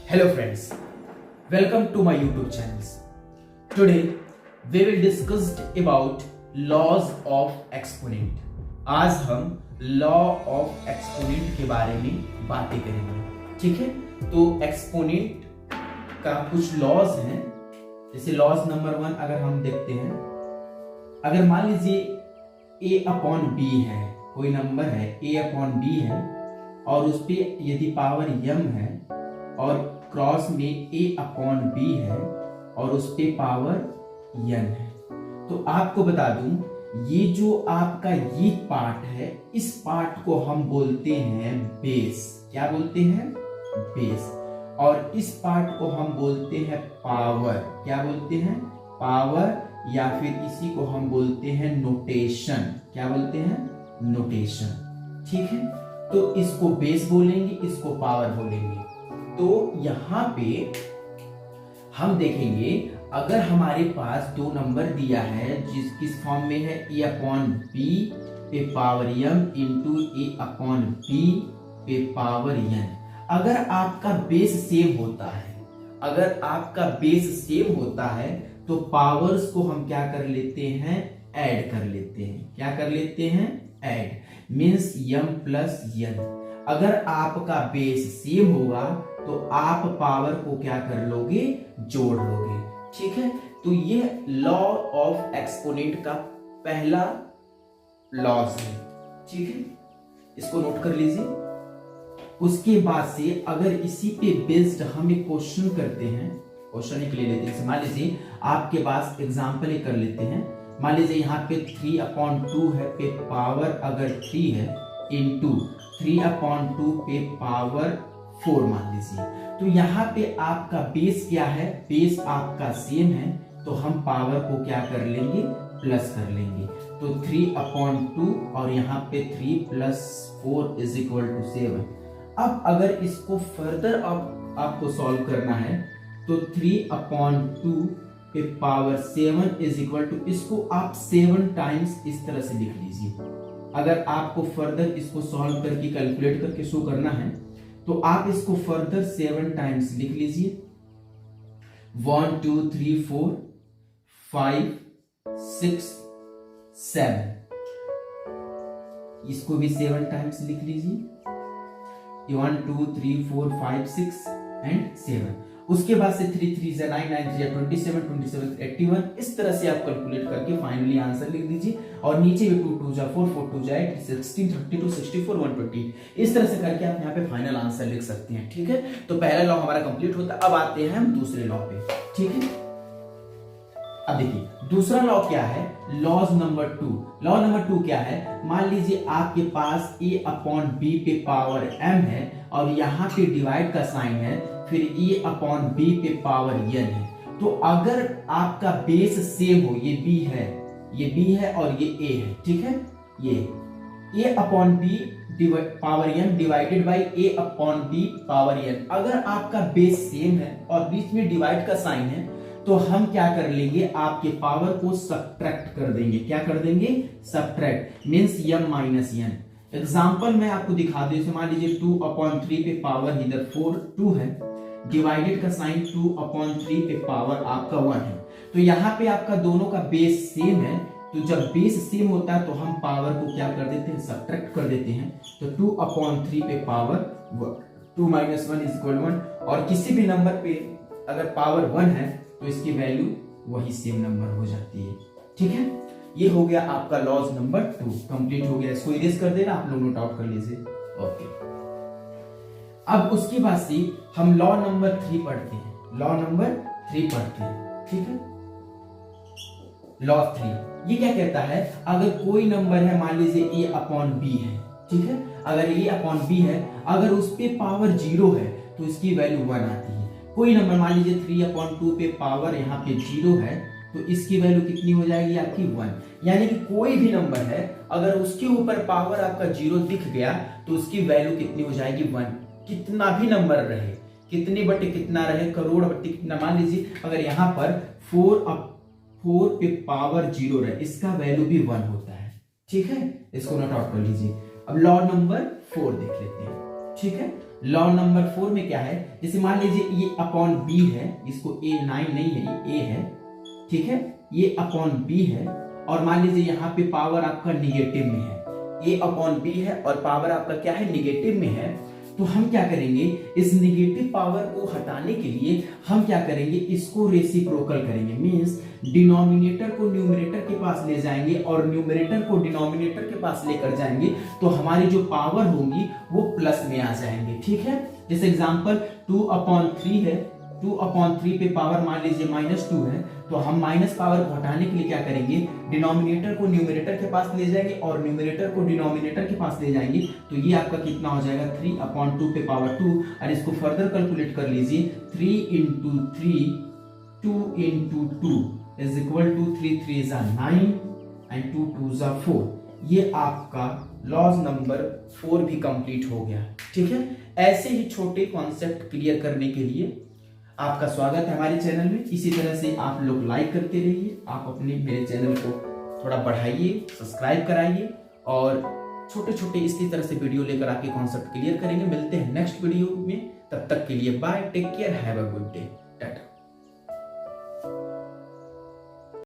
Hello friends, welcome to my YouTube channels. Today we will discuss about laws of exponent. आज हम law of exponent के बारे में बातें करेंगे, ठीक है। तो एक्सपोनेंट का कुछ लॉज हैं, जैसे लॉज नंबर 1 अगर हम देखते हैं, अगर मान लीजिए a अपॉन b है, कोई नंबर है a अपॉन b है और उस पे यदि पावर m है और क्रॉस में a अपॉन b है और उस पे पावर n है, तो आपको बता दूं ये जो आपका ये पार्ट है, इस पार्ट को हम बोलते हैं बेस। क्या बोलते हैं? बेस। और इस पार्ट को हम बोलते हैं पावर। क्या बोलते हैं? पावर, या फिर इसी को हम बोलते हैं नोटेशन। क्या बोलते हैं? नोटेशन, ठीक है। तो इसको बेस बोलेंगे, इसको पावर बोलेंगे। तो यहां पे हम देखेंगे, अगर हमारे पास दो नंबर दिया है किस फॉर्म में है, a अपॉन b पे power m into a upon b पे पावर n। अगर आपका बेस सेम होता है, तो पावर्स को हम क्या कर लेते हैं? ऐड कर लेते हैं। क्या कर लेते हैं? Add means m plus n। अगर आपका बेस सेम होगा तो आप पावर को क्या कर लोगे? जोड़ लोगे, ठीक है। तो ये लॉ ऑफ एक्सपोनेंट का पहला लॉज है, ठीक है। इसको नोट कर लीजिए। उसके बाद से अगर इसी पे बेस्ड हम एक क्वेश्चन करते हैं, क्वेश्चन एक ले लेते हैं। मान लीजिए आपके पास एग्जांपल एक कर लेते हैं। मान लीजिए यहाँ पे 3/2 है पे पावर अगर 3 है इंटू 3/2 पे पावर 4 मान लीजिए। तो यहाँ पे आपका बेस क्या है? बेस आपका सेम है, तो हम पावर को क्या कर लेंगे? प्लस कर लेंगे। तो 3/2 और यहाँ पे 3 प्लस 4 इज इक्वल टू 7। अब अगर इसको फर्दर आपको सॉल्व करना है तो 3/2 पे पावर 7 इज इक्वल टू, इसको आप 7 टाइम्स इस तरह से लिख लीजिए। अगर आपको फर्दर इसको सॉल्व करके कैलकुलेट करके शो करना है तो आप इसको फर्दर 7 टाइम्स लिख लीजिए। 1 2 3 4 5 6 7, इसको भी 7 टाइम्स लिख लीजिए। 1 2 3 4 5 6 एंड 7। उसके बाद से 3 3 से 9 9 3 27 27 81, इस तरह से आप कैलकुलेट करके फाइनली आंसर लिख दीजिए। और नीचे भी 2 2 जा 4 4 2 जाए 16 32 64 120, इस तरह से करके आप यहाँ पे फाइनल आंसर लिख सकते हैं, ठीक है। तो पहला लॉ हमारा कंप्लीट होता है। अब आते हैं हम दूसरे लॉ पे, ठीक है। अब देखिए दूसरा लॉ क्या है? Laws number 2। लॉ नंबर 2 क्या है? मान लीजिए आपके पास a अपॉन b पे पावर m है और यहाँ पे डिवाइड का साइन है, फिर a अपॉन b पे पावर n है। तो अगर आपका बेस सेम हो, ये b है और ये a है, ठीक है। ये a upon b power n divided by a upon b power n। अगर आपका बेस सेम है और बीच में डिवाइड का साइन है, तो हम क्या कर लेंगे? आपके पावर को सब्ट्रैक्ट कर देंगे। क्या कर देंगे? Subtract means m minus n। Example मैं आपको दिखा दूं। मान लीजिए 2/3 पे पावर इधर 2 है, डिवाइडेड का साइन 2/3 पे पावर आपका 1 है। तो यहाँ पे आपका दोनों का बेस सेम है, तो जब बेस सेम होता है तो हम पावर को क्या कर देते हैं? सब्ट्रैक्ट कर देते हैं। तो 2/3 पे पावर 2 माइनस 1 इज इक्वल 1। और किसी भी नंबर पे अगर पावर 1 है तो इसकी वैल्यू वही सेम नंबर हो जाती है, ठीक है। ये हो गया आपका लॉज नंबर 2 कंप्लीट हो गया। इसको इरेज कर देना, आप लोग नोट आउट कर लीजिए। ओके, अब उसके बाद से हम लॉ नंबर 3 पढ़ते हैं। ठीक है। लॉ 3 ये क्या कहता है? अगर कोई नंबर है, मान लीजिए a अपॉन b है, ठीक है। अगर a अपॉन b है, अगर उस पे पावर 0 है तो इसकी वैल्यू 1 आती है। कोई नंबर मान लीजिए 3/2 पे पावर यहाँ पे 0 है, तो इसकी वैल्यू कितनी हो जाएगी? आपकी 1। यानी कि कोई भी नंबर है अगर उसके ऊपर पावर आपका 0 दिख गया तो उसकी वैल्यू कितनी हो जाएगी? 1। कितना भी नंबर रहे, कितनी बटे कितना रहे, करोड़ बटे कितना, मान लीजिए अगर यहाँ पर 4 पे पावर 0 रहे, इसका वैल्यू भी 1 होता है, ठीक है। इसको नोट आउट कर लीजिए। अब लॉ नंबर 4 देख लेते हैं, ठीक है। लॉ नंबर 4 में क्या है, जैसे मान लीजिए ये अपॉन बी है, इसको A9 नहीं है, ये A है, ठीक है, ये अपॉन बी है, और मान लीजिए यहाँ पे पावर आपका निगेटिव में है, A अपॉन बी है और पावर आपका क्या है, निगेटिव में है। तो हम क्या करेंगे, इस निगेटिव पावर को हटाने के लिए हम क्या करेंगे, इसको रेसिप्रोकल करेंगे, मींस डिनोमिनेटर को न्यूमरेटर के पास ले जाएंगे और न्यूमरेटर को डिनोमिनेटर के पास लेकर जाएंगे, तो हमारी जो पावर होगी वो प्लस में आ जाएंगे, ठीक है। जैसे एग्जांपल 2/3 है, 2/3 पे पावर मान लीजिए -2 है, तो हम माइनस पावर को हटाने के लिए क्या करेंगे, डिनोमिनेटर को न्यूमरेटर के पास ले जाएंगे और न्यूमरेटर को डिनोमिनेटर के पास ले जाएंगे, तो ये आपका कितना हो जाएगा, 3/2 पे पावर 2। और इसको फर्दर कैलकुलेट कर लीजिए, 3 × 3 2 × 2 इज इक्वल टू 3 3 = 9 एंड 2 2 = 4। ये आपका लॉज नंबर 4 भी कंप्लीट हो गया, ठीक है। ऐसे ही छोटे कॉन्सेप्ट क्लियर करने के लिए आपका स्वागत है हमारे चैनल में। इसी तरह से आप लोग लाइक करते रहिए, आप अपने मेरे चैनल को थोड़ा बढ़ाइए, सब्सक्राइब कराइए, और छोटे छोटे इसी तरह से वीडियो लेकर आपके कॉन्सेप्ट क्लियर करेंगे। मिलते हैं नेक्स्ट वीडियो में, तब तक के लिए bye, take care, have a good day, Tata.